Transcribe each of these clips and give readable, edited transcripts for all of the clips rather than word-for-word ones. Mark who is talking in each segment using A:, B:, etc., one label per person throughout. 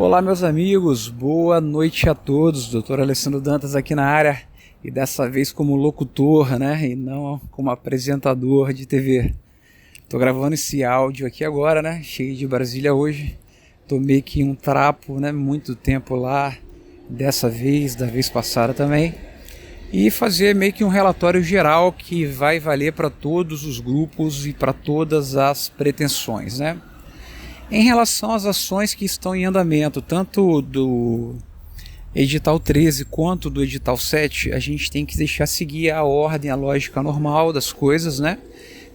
A: Olá, meus amigos, boa noite a todos. Dr. Alessandro Dantas aqui na área e dessa vez como locutor, né, e não como apresentador de TV. Tô gravando esse áudio aqui agora, né, cheguei de Brasília hoje. Tomei que um trapo, né, muito tempo lá, dessa vez, da vez passada também. E fazer meio que um relatório geral que vai valer para todos os grupos e para todas as pretensões, né? Em relação às ações que estão em andamento, tanto do edital 13 quanto do edital 7, a gente tem que deixar seguir a ordem, a lógica normal das coisas, né?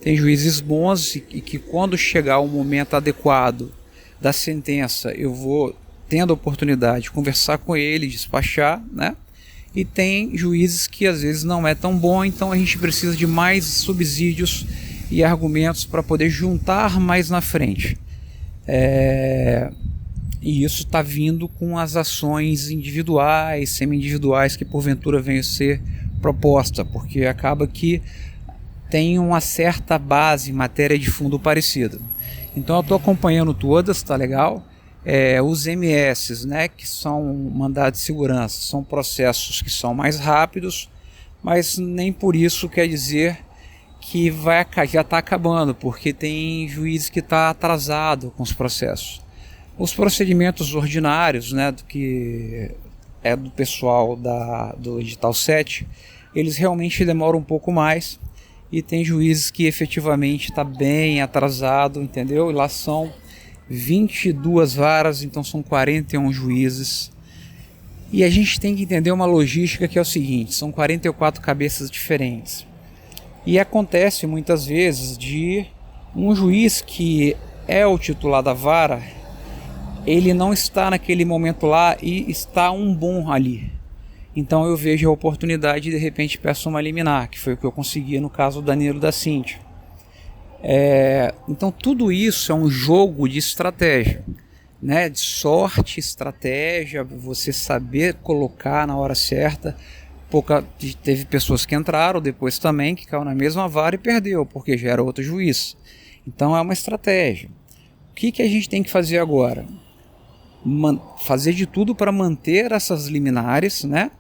A: Tem juízes bons e que quando chegar o momento adequado da sentença, eu vou tendo a oportunidade de conversar com ele, despachar, né? E tem juízes que às vezes não é tão bom, então a gente precisa de mais subsídios e argumentos para poder juntar mais na frente. E isso está vindo com as ações individuais, semi-individuais que porventura venham a ser proposta, porque acaba que tem uma certa base, matéria de fundo parecida. Então eu estou acompanhando todas, tá legal? Os MS, né, que são mandados de segurança, são processos que são mais rápidos, mas nem por isso quer dizer que já está acabando, porque tem juiz que está atrasado com os processos. Os procedimentos ordinários, né, que é do pessoal do edital 7, eles realmente demoram um pouco mais, e tem juízes que efetivamente está bem atrasado, entendeu? E lá são 22 varas, então são 41 juízes. E a gente tem que entender uma logística que é o seguinte, são 44 cabeças diferentes. E acontece muitas vezes de um juiz que é o titular da vara, ele não está naquele momento lá e está um bom ali. Então eu vejo a oportunidade e de repente peço uma liminar, que foi o que eu consegui no caso do Danilo da Cintia. Então tudo isso é um jogo de estratégia, né? De sorte, estratégia, você saber colocar na hora certa. Teve pessoas que entraram depois também, que caiu na mesma vara e perdeu, porque já era outro juiz. Então é uma estratégia. O que a gente tem que fazer agora? Fazer de tudo para manter essas liminares, né?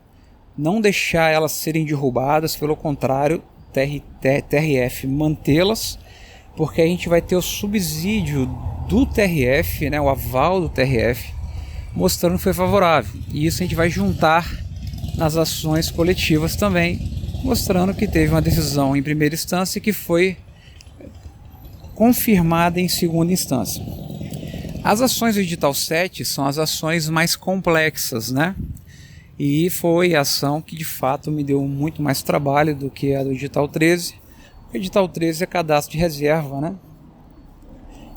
A: Não deixar elas serem derrubadas, pelo contrário, TRF mantê-las, porque a gente vai ter o subsídio do TRF, né? O aval do TRF, mostrando que foi favorável. E isso a gente vai juntar nas ações coletivas também, mostrando que teve uma decisão em primeira instância que foi confirmada em segunda instância. As ações do edital 7 são as ações mais complexas, né? E foi a ação que de fato me deu muito mais trabalho do que a do edital 13. O edital 13 é cadastro de reserva, né?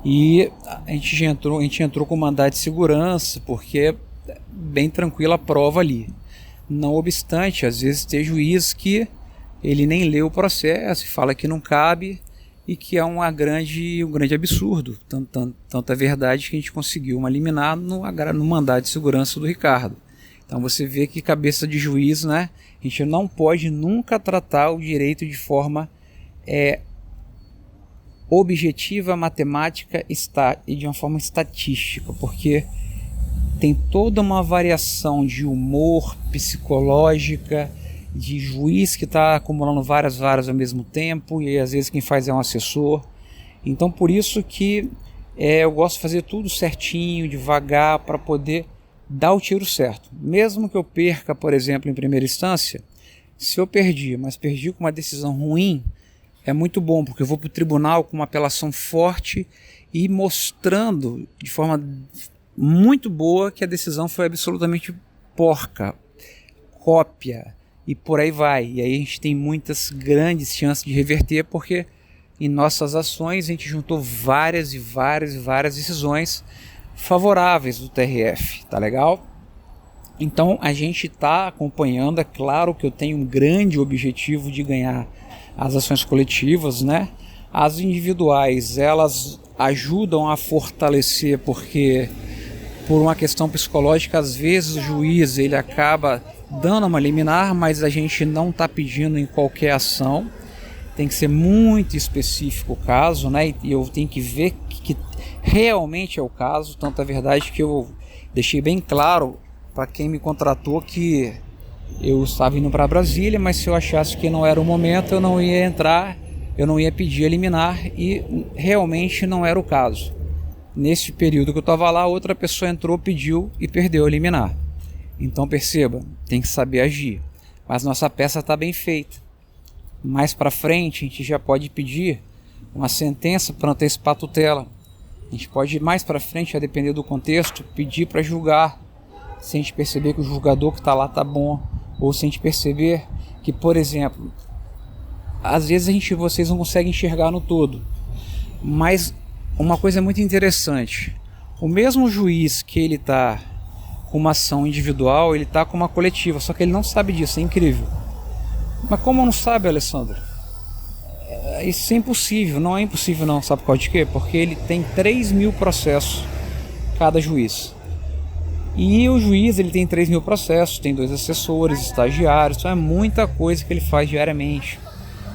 A: E a gente entrou com mandado de segurança, porque é bem tranquila a prova ali. Não obstante, às vezes tem juiz que ele nem leu o processo e fala que não cabe e que é um grande absurdo. Tanto é verdade que a gente conseguiu uma liminar no mandado de segurança do Ricardo. Então você vê que cabeça de juiz, né? A gente não pode nunca tratar o direito de forma objetiva, matemática e de uma forma estatística, porque tem toda uma variação de humor, psicológica, de juiz que está acumulando várias varas ao mesmo tempo, e às vezes quem faz é um assessor. Então por isso que eu gosto de fazer tudo certinho, devagar, para poder dar o tiro certo. Mesmo que eu perca, por exemplo, em primeira instância, se eu perdi, mas perdi com uma decisão ruim, é muito bom, porque eu vou para o tribunal com uma apelação forte e mostrando de forma muito boa que a decisão foi absolutamente porca, cópia e por aí vai. E aí a gente tem muitas grandes chances de reverter, porque em nossas ações a gente juntou várias decisões favoráveis do TRF, tá legal? Então a gente está acompanhando. É claro que eu tenho um grande objetivo de ganhar as ações coletivas, né? As individuais, elas ajudam a fortalecer, porque por uma questão psicológica, às vezes o juiz ele acaba dando uma liminar, mas a gente não está pedindo em qualquer ação. Tem que ser muito específico o caso, né? E eu tenho que ver que realmente é o caso. Tanto é verdade que eu Deixei bem claro para quem me contratou que eu estava indo para Brasília, mas se eu achasse que não era o momento, eu não ia entrar, eu não ia pedir a liminar, e realmente não era o caso. Nesse período que eu estava lá, outra pessoa entrou, pediu e perdeu a liminar. Então perceba, tem que saber agir. Mas nossa peça está bem feita. Mais para frente a gente já pode pedir uma sentença para antecipar a tutela. A gente pode ir mais para frente, a depender do contexto, pedir para julgar. Se a gente perceber que o julgador que está lá está bom, ou se a gente perceber que, por exemplo, às vezes vocês não conseguem enxergar no todo, mas uma coisa muito interessante, o mesmo juiz que ele está com uma ação individual, ele está com uma coletiva, só que ele não sabe disso, é incrível. Mas como não sabe, Alessandro? Isso é impossível, não é impossível não, sabe por causa de quê? Porque ele tem 3.000 processos, cada juiz. E o juiz, ele tem 3.000 processos, tem 2 assessores, estagiários, então é muita coisa que ele faz diariamente.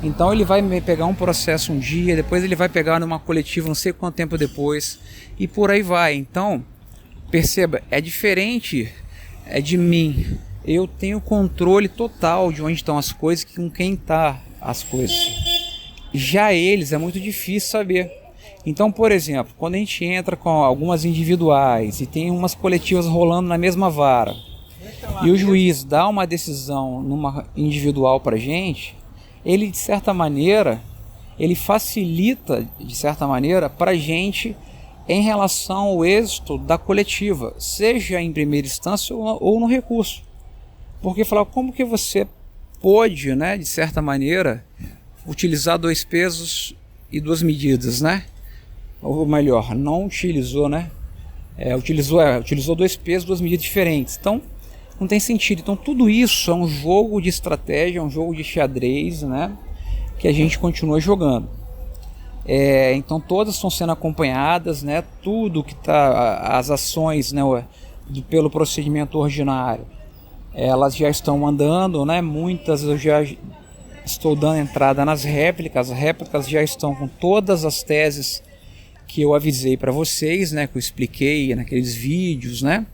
A: Então ele vai pegar um processo um dia, depois ele vai pegar numa coletiva não sei quanto tempo depois, e por aí vai. Então, perceba, é diferente de mim. Eu tenho controle total de onde estão as coisas, com quem está as coisas. Já eles é muito difícil saber. Então, por exemplo, quando a gente entra com algumas individuais e tem umas coletivas rolando na mesma vara, e o juiz dá uma decisão numa individual para a gente, ele de certa maneira, ele facilita de certa maneira para a gente em relação ao êxito da coletiva, seja em primeira instância ou no recurso. Porque falar, como que você pode, né, de certa maneira, utilizar 2 pesos e 2 medidas, né? Ou melhor, não utilizou, né? Utilizou 2 pesos, 2 medidas diferentes. Então, não tem sentido. Então, tudo isso é um jogo de estratégia, é um jogo de xadrez, né? Que a gente continua jogando. Então, todas estão sendo acompanhadas, né? Tudo que está, as ações, né, pelo procedimento ordinário, elas já estão andando, né? Muitas eu já estou dando entrada nas réplicas. As réplicas já estão com todas as teses que eu avisei para vocês, né, que eu expliquei naqueles vídeos, né?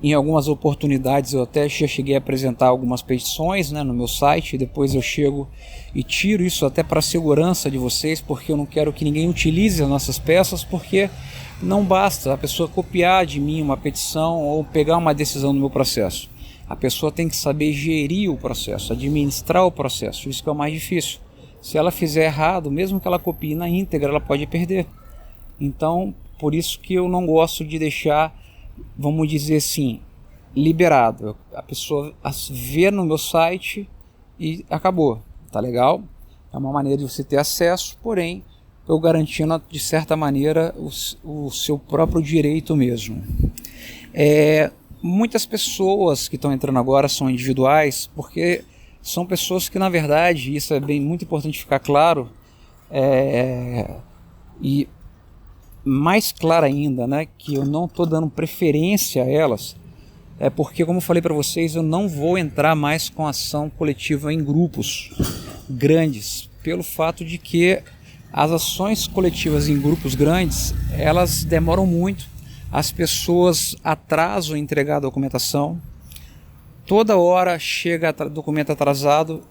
A: Em algumas oportunidades eu até já cheguei a apresentar algumas petições, né, no meu site. Depois eu chego e tiro isso até para a segurança de vocês, porque eu não quero que ninguém utilize as nossas peças, porque não basta a pessoa copiar de mim uma petição ou pegar uma decisão no meu processo. A pessoa tem que saber gerir o processo, administrar o processo, isso que é o mais difícil. Se ela fizer errado, mesmo que ela copie na íntegra, ela pode perder. Então, por isso que eu não gosto de deixar, vamos dizer assim, liberado. A pessoa vê no meu site e acabou, tá legal? É uma maneira de você ter acesso, porém, eu garantindo de certa maneira o seu próprio direito mesmo. Muitas pessoas que estão entrando agora são individuais, porque são pessoas que, na verdade, isso é muito importante ficar claro, e mais claro ainda, né, que eu não estou dando preferência a elas, porque, como eu falei para vocês, eu não vou entrar mais com ação coletiva em grupos grandes, pelo fato de que as ações coletivas em grupos grandes, elas demoram muito, as pessoas atrasam em entregar a documentação, toda hora chega documento atrasado,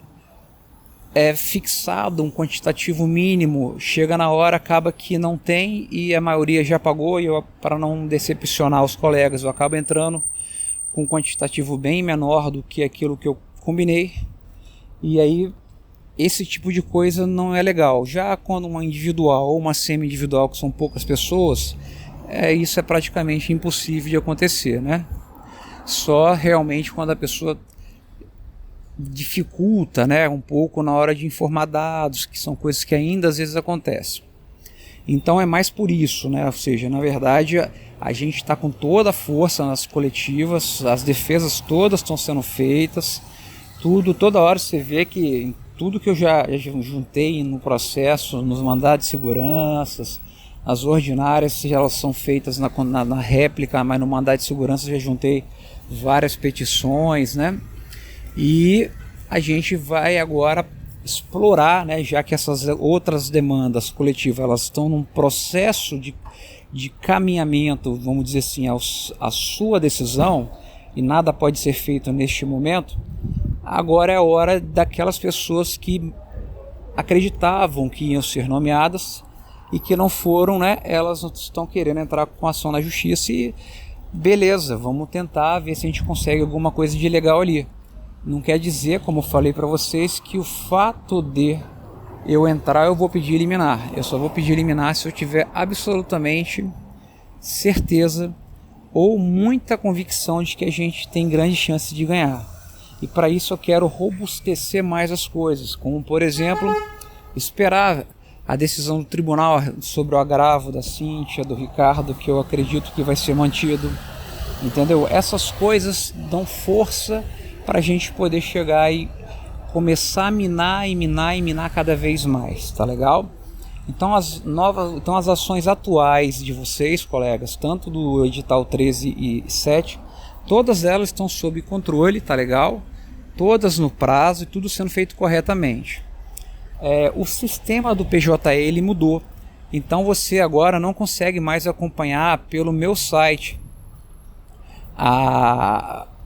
A: é fixado um quantitativo mínimo, chega na hora, acaba que não tem e a maioria já pagou, e para não decepcionar os colegas, eu acabo entrando com um quantitativo bem menor do que aquilo que eu combinei, e aí esse tipo de coisa não é legal. Já quando uma individual ou uma semi-individual, que são poucas pessoas, isso é praticamente impossível de acontecer, né? Só realmente quando a pessoa dificulta, né, um pouco na hora de informar dados, que são coisas que ainda às vezes acontecem. Então é mais por isso, né? Ou seja, na verdade a gente está com toda a força nas coletivas, as defesas todas estão sendo feitas, toda hora você vê que tudo que eu já juntei no processo, nos mandados de segurança, as ordinárias, elas são feitas na réplica, mas no mandado de segurança já juntei várias petições, né? E a gente vai agora explorar, né, já que essas outras demandas coletivas elas estão num processo de caminhamento, vamos dizer assim, à sua decisão, e nada pode ser feito neste momento, agora é a hora daquelas pessoas que acreditavam que iam ser nomeadas e que não foram, né? Elas estão querendo entrar com ação na justiça e beleza, vamos tentar ver se a gente consegue alguma coisa de legal ali. Não quer dizer, como eu falei para vocês, que o fato de eu entrar eu vou pedir liminar. Eu só vou pedir liminar se eu tiver absolutamente certeza ou muita convicção de que a gente tem grande chance de ganhar. E para isso eu quero robustecer mais as coisas, como por exemplo, esperar a decisão do tribunal sobre o agravo da Cíntia, do Ricardo, que eu acredito que vai ser mantido, entendeu? Essas coisas dão força para a gente poder chegar e começar a minar e minar e minar cada vez mais, tá legal? Então as ações atuais de vocês, colegas, tanto do edital 13 e 7, todas elas estão sob controle, tá legal? Todas no prazo e tudo sendo feito corretamente. O sistema do PJE ele mudou, então você agora não consegue mais acompanhar pelo meu site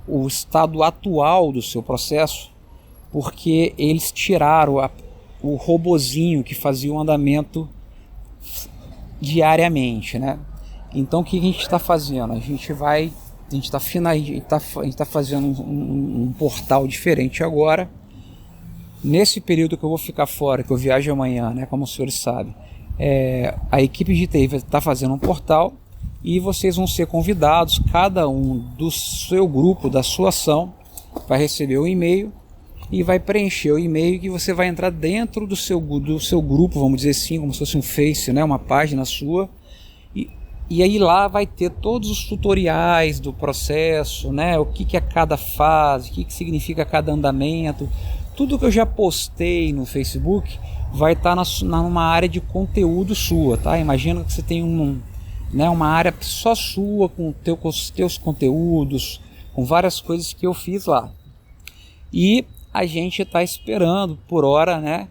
A: o estado atual do seu processo, porque eles tiraram o robozinho que fazia o andamento diariamente, né? Então o que a gente está fazendo? A gente está fazendo um portal diferente agora. Nesse período que eu vou ficar fora, que eu viajo amanhã, né, como os senhores sabem, a equipe de TI está fazendo um portal e vocês vão ser convidados, cada um do seu grupo, da sua ação, vai receber um e-mail e vai preencher o e-mail que você vai entrar dentro do seu grupo, vamos dizer assim, como se fosse um Face, né, uma página sua, e aí lá vai ter todos os tutoriais do processo, né, o que é cada fase, o que significa cada andamento. Tudo que eu já postei no Facebook vai estar numa área de conteúdo sua, tá? Imagina que você tem uma área só sua, com os teus conteúdos, com várias coisas que eu fiz lá. E a gente está esperando por hora, né,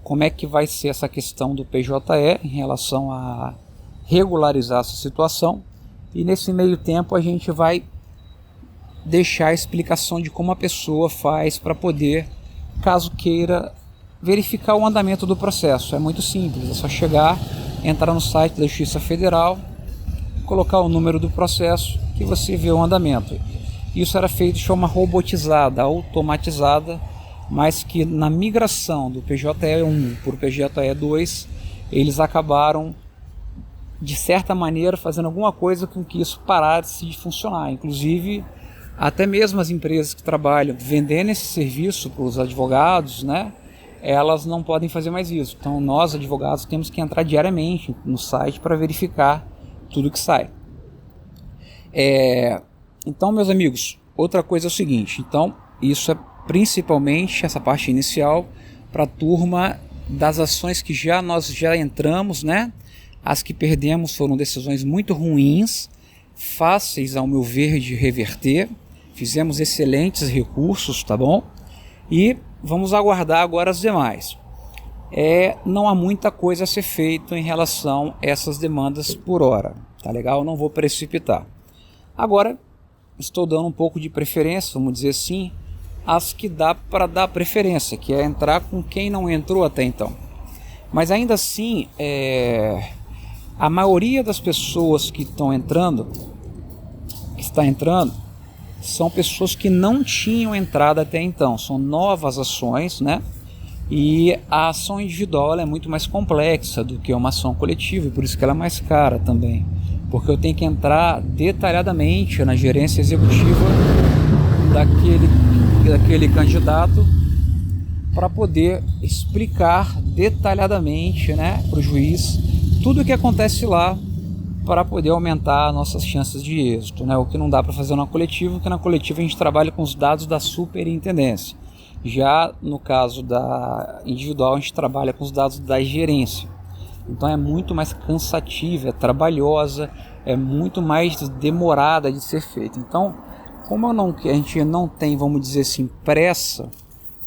A: como é que vai ser essa questão do PJE em relação a regularizar essa situação. E nesse meio tempo a gente vai deixar a explicação de como a pessoa faz para poder, caso queira, verificar o andamento do processo. É muito simples, é só chegar, entrar no site da Justiça Federal, colocar o número do processo que você vê o andamento. Isso era feito de forma robotizada, automatizada, mas que na migração do PJE 1 para o PJE 2, eles acabaram, de certa maneira, fazendo alguma coisa com que isso parasse de funcionar. Inclusive, até mesmo as empresas que trabalham vendendo esse serviço para os advogados, né, elas não podem fazer mais isso. Então nós, advogados, temos que entrar diariamente no site para verificar tudo que sai. Então, meus amigos, outra coisa é o seguinte. Então, isso é principalmente essa parte inicial para a turma das ações que nós já entramos, né? As que perdemos foram decisões muito ruins, fáceis ao meu ver de reverter. Fizemos excelentes recursos, tá bom? E vamos aguardar agora as demais. Não há muita coisa a ser feita em relação a essas demandas por hora, tá legal? Não vou precipitar. Agora, estou dando um pouco de preferência, vamos dizer assim, as que dá para dar preferência, que é entrar com quem não entrou até então. Mas ainda assim, a maioria das pessoas que está entrando, são pessoas que não tinham entrado até então, são novas ações, né? E a ação individual ela é muito mais complexa do que uma ação coletiva, e por isso que ela é mais cara também, porque eu tenho que entrar detalhadamente na gerência executiva daquele candidato para poder explicar detalhadamente, né, para o juiz tudo o que acontece lá, para poder aumentar nossas chances de êxito, né? O que não dá para fazer na coletiva, porque na coletiva a gente trabalha com os dados da superintendência. Já no caso da individual, a gente trabalha com os dados da gerência. Então é muito mais cansativa, é trabalhosa, é muito mais demorada de ser feita. Então, como a gente não tem, vamos dizer assim, pressa,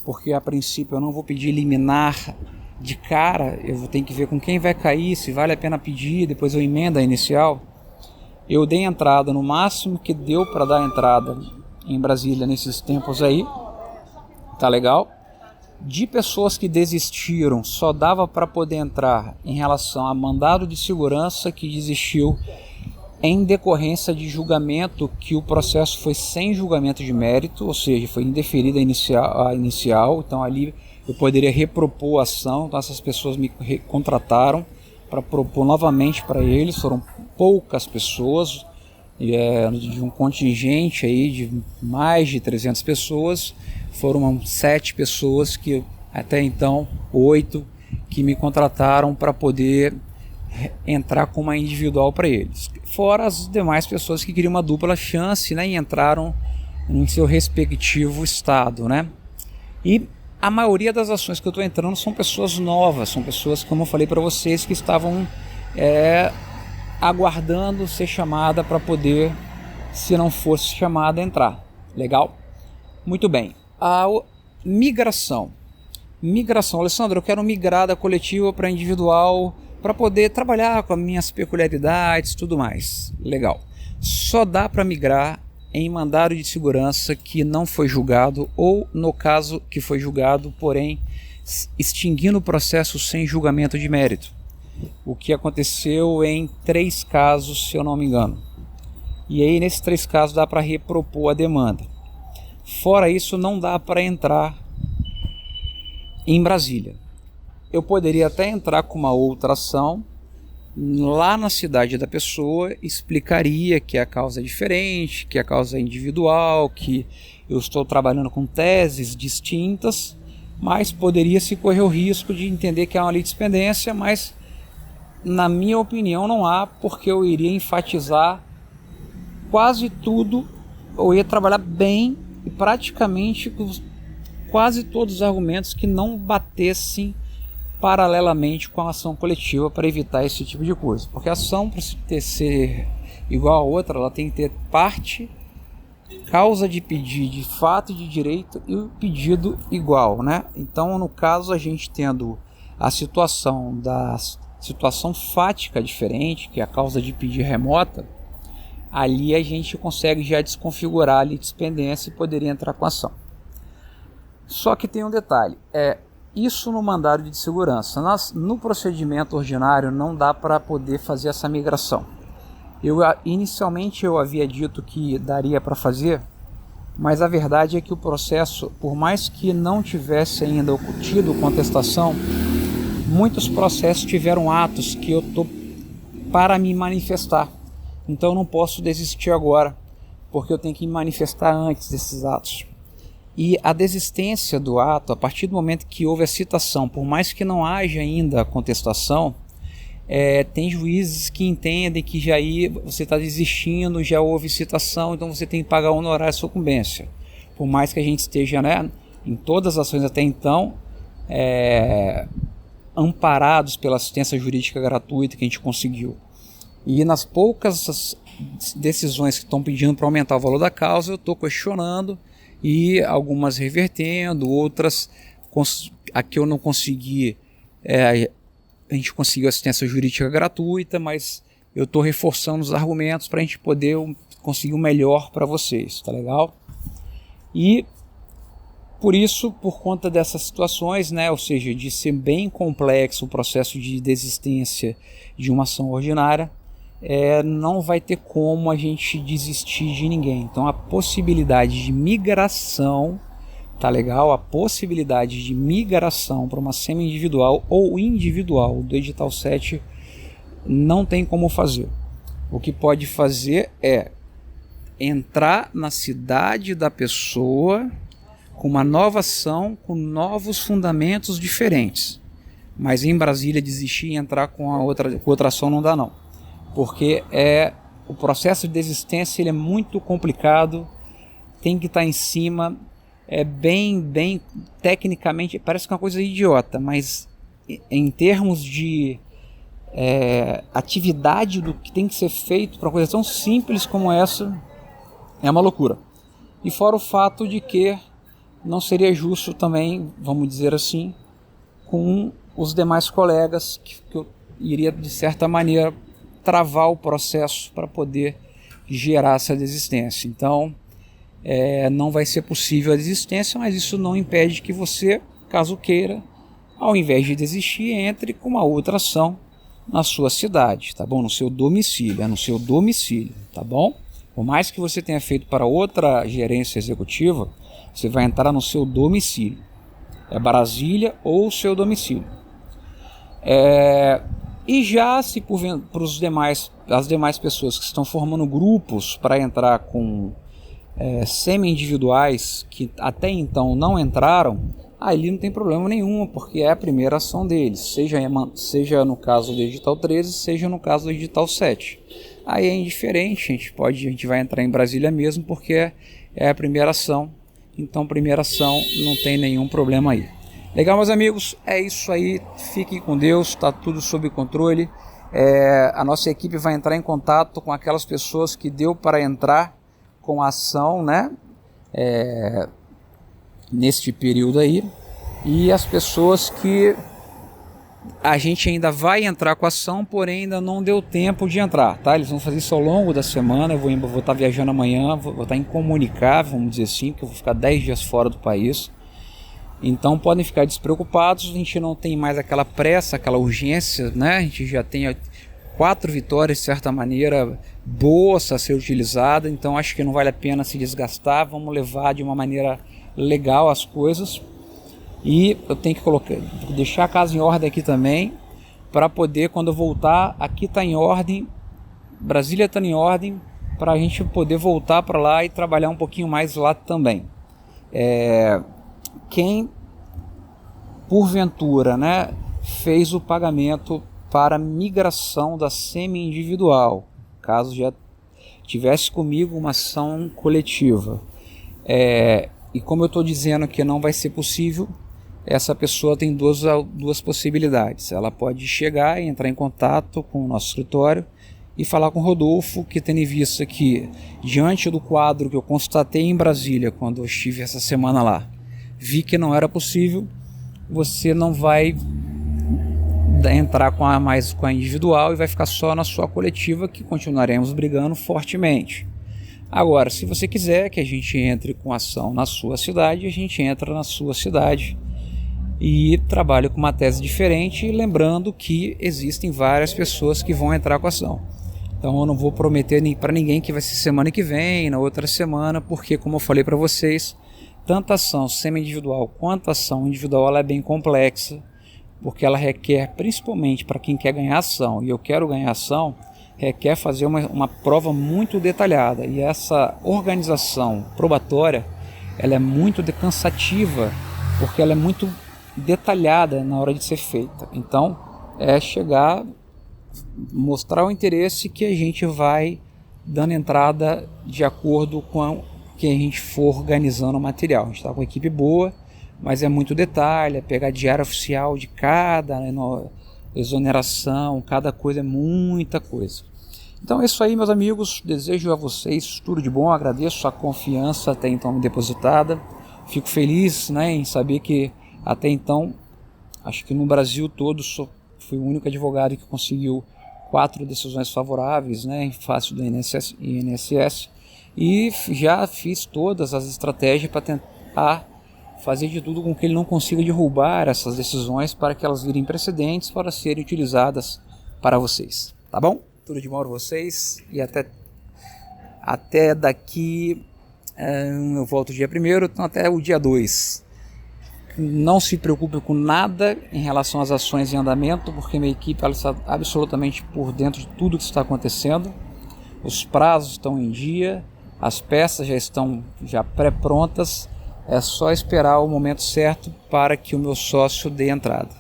A: porque a princípio eu não vou pedir liminar de cara, eu tenho que ver com quem vai cair, se vale a pena pedir, depois eu emendo a inicial. Eu dei entrada no máximo que deu para dar entrada em Brasília nesses tempos aí, tá legal? De pessoas que desistiram, só dava para poder entrar em relação a mandado de segurança que desistiu em decorrência de julgamento, que o processo foi sem julgamento de mérito, ou seja, foi indeferida a inicial, então ali eu poderia repropor a ação. Então essas pessoas me contrataram para propor novamente para eles. Foram poucas pessoas, de um contingente aí de mais de 300 pessoas, foram 7 pessoas, que até então 8, que me contrataram para poder entrar com uma individual para eles, fora as demais pessoas que queriam uma dupla chance, né, e entraram em seu respectivo estado, né? E a maioria das ações que eu estou entrando são pessoas novas, são pessoas, como eu falei para vocês, que estavam aguardando ser chamada para poder, se não fosse chamada, entrar. Legal? Muito bem. A migração, Alessandro, eu quero migrar da coletiva para individual para poder trabalhar com as minhas peculiaridades e tudo mais. Legal. Só dá para migrar em mandado de segurança que não foi julgado, ou no caso que foi julgado, porém extinguindo o processo sem julgamento de mérito. O que aconteceu em 3 casos, se eu não me engano. E aí nesses 3 casos dá para repropor a demanda. Fora isso, não dá para entrar em Brasília. Eu poderia até entrar com uma outra ação lá na cidade da pessoa, explicaria que a causa é diferente, que a causa é individual, que eu estou trabalhando com teses distintas, mas poderia se correr o risco de entender que é uma litispendência, mas na minha opinião não há, porque eu iria enfatizar quase tudo, eu ia trabalhar bem e praticamente quase todos os argumentos que não batessem paralelamente com a ação coletiva, para evitar esse tipo de coisa. Porque a ação, para ser igual a outra, ela tem que ter parte, causa de pedir, de fato e de direito, e o pedido igual, né? Então, no caso, a gente tendo a situação fática diferente, que é a causa de pedir remota, ali a gente consegue já desconfigurar a litispendência e poderia entrar com a ação. Só que tem um detalhe, isso no mandado de segurança. No procedimento ordinário não dá para poder fazer essa migração. Inicialmente eu havia dito que daria para fazer, mas a verdade é que o processo, por mais que não tivesse ainda tido contestação, muitos processos tiveram atos que eu estou para me manifestar. Então eu não posso desistir agora, porque eu tenho que me manifestar antes desses atos. E a desistência do ato, a partir do momento que houve a citação, por mais que não haja ainda a contestação, tem juízes que entendem que já aí você está desistindo, já houve citação, então você tem que pagar honorário de sucumbência. Por mais que a gente esteja, né, em todas as ações até então, amparados pela assistência jurídica gratuita que a gente conseguiu. E nas poucas decisões que estão pedindo para aumentar o valor da causa, eu estou questionando, e algumas revertendo, outras a que eu não consegui, a gente conseguiu assistência jurídica gratuita, mas eu estou reforçando os argumentos para a gente poder conseguir o melhor para vocês, tá legal? E por isso, por conta dessas situações, né, ou seja, de ser bem complexo o processo de desistência de uma ação ordinária, não vai ter como a gente desistir de ninguém. Então a possibilidade de migração, tá legal? A possibilidade de migração para uma semi-individual ou individual do edital 7 não tem como fazer. O que pode fazer é entrar na cidade da pessoa com uma nova ação, com novos fundamentos diferentes. Mas em Brasília desistir e entrar com outra ação não dá não. Porque o processo de desistência ele é muito complicado, tem que estar em cima, bem tecnicamente, parece que é uma coisa idiota, mas em termos de atividade do que tem que ser feito para uma coisa tão simples como essa, é uma loucura. E fora o fato de que não seria justo também, vamos dizer assim, com os demais colegas, que eu iria, de certa maneira, travar o processo para poder gerar essa desistência. Então, não vai ser possível a desistência, mas isso não impede que você, caso queira, ao invés de desistir, entre com uma outra ação na sua cidade, tá bom? No seu domicílio, no seu domicílio, tá bom? Por mais que você tenha feito para outra gerência executiva, você vai entrar no seu domicílio. É Brasília ou o seu domicílio. E já se para as demais pessoas que estão formando grupos para entrar com semi-individuais que até então não entraram, ali não tem problema nenhum, porque é a primeira ação deles, seja no caso do edital 13, seja no caso do edital 7. Aí é indiferente, a gente vai entrar em Brasília mesmo, porque é a primeira ação, então primeira ação não tem nenhum problema aí. Legal, meus amigos, é isso aí, fiquem com Deus, está tudo sob controle. A nossa equipe vai entrar em contato com aquelas pessoas que deu para entrar com a ação, né? Neste período aí, e as pessoas que a gente ainda vai entrar com a ação, porém ainda não deu tempo de entrar, tá? Eles vão fazer isso ao longo da semana. Eu vou estar viajando amanhã, vou estar incomunicável, vamos dizer assim, porque eu vou ficar 10 dias fora do país. Então podem ficar despreocupados, a gente não tem mais aquela pressa, aquela urgência, né? A gente já tem 4 vitórias, de certa maneira, boas a ser utilizada, então acho que não vale a pena se desgastar, vamos levar de uma maneira legal as coisas. E eu tenho que deixar a casa em ordem aqui também, para poder, quando eu voltar, aqui está em ordem, Brasília está em ordem, para a gente poder voltar para lá e trabalhar um pouquinho mais lá também. Quem porventura, né, fez o pagamento para migração da semi-individual, caso já tivesse comigo uma ação coletiva, e como eu estou dizendo que não vai ser possível, essa pessoa tem duas possibilidades. Ela pode chegar e entrar em contato com o nosso escritório e falar com o Rodolfo, que tendo em vista que, diante do quadro que eu constatei em Brasília, quando eu estive essa semana lá, vi que não era possível, você não vai entrar com a individual e vai ficar só na sua coletiva, que continuaremos brigando fortemente. Agora, se você quiser que a gente entre com ação na sua cidade, a gente entra na sua cidade e trabalha com uma tese diferente, lembrando que existem várias pessoas que vão entrar com ação. Então eu não vou prometer para ninguém que vai ser semana que vem, na outra semana, porque, como eu falei para vocês, tanto a ação semi-individual quanto a ação individual ela é bem complexa, porque ela requer, principalmente para quem quer ganhar ação, e eu quero ganhar ação, requer fazer uma prova muito detalhada, e essa organização probatória ela é muito cansativa, porque ela é muito detalhada na hora de ser feita. Então chegar, mostrar o interesse, que a gente vai dando entrada de acordo com que a gente for organizando o material. A gente está com uma equipe boa, mas é muito detalhe, é pegar diário oficial de cada, né, exoneração, cada coisa, é muita coisa. Então é isso aí, meus amigos, desejo a vocês tudo de bom, agradeço a confiança até então depositada, fico feliz, né, em saber que até então, acho que no Brasil todo, fui o único advogado que conseguiu 4 decisões favoráveis, né, em face do INSS, e já fiz todas as estratégias para tentar fazer de tudo com que ele não consiga derrubar essas decisões, para que elas virem precedentes para serem utilizadas para vocês. Tá bom? Tudo de bom para vocês, e até daqui, eu volto dia 1º, então até o dia 2. Não se preocupe com nada em relação às ações em andamento, porque minha equipe ela está absolutamente por dentro de tudo que está acontecendo. Os prazos estão em dia, as peças já estão pré-prontas, é só esperar o momento certo para que o meu sócio dê entrada.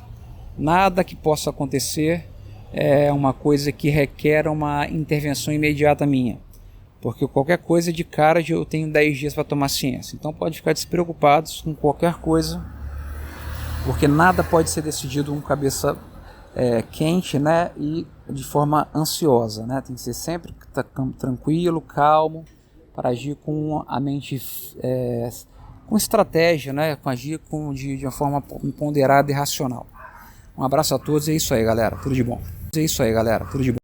A: Nada que possa acontecer é uma coisa que requer uma intervenção imediata minha, porque qualquer coisa de cara eu tenho 10 dias para tomar ciência. Então pode ficar despreocupados com qualquer coisa, porque nada pode ser decidido com cabeça quente, né, e de forma ansiosa, né? Tem que ser sempre tranquilo, calmo, para agir com a mente com estratégia, né, agir de uma forma ponderada e racional. Um abraço a todos, é isso aí, galera. Tudo de bom. É isso aí, galera. Tudo de bom.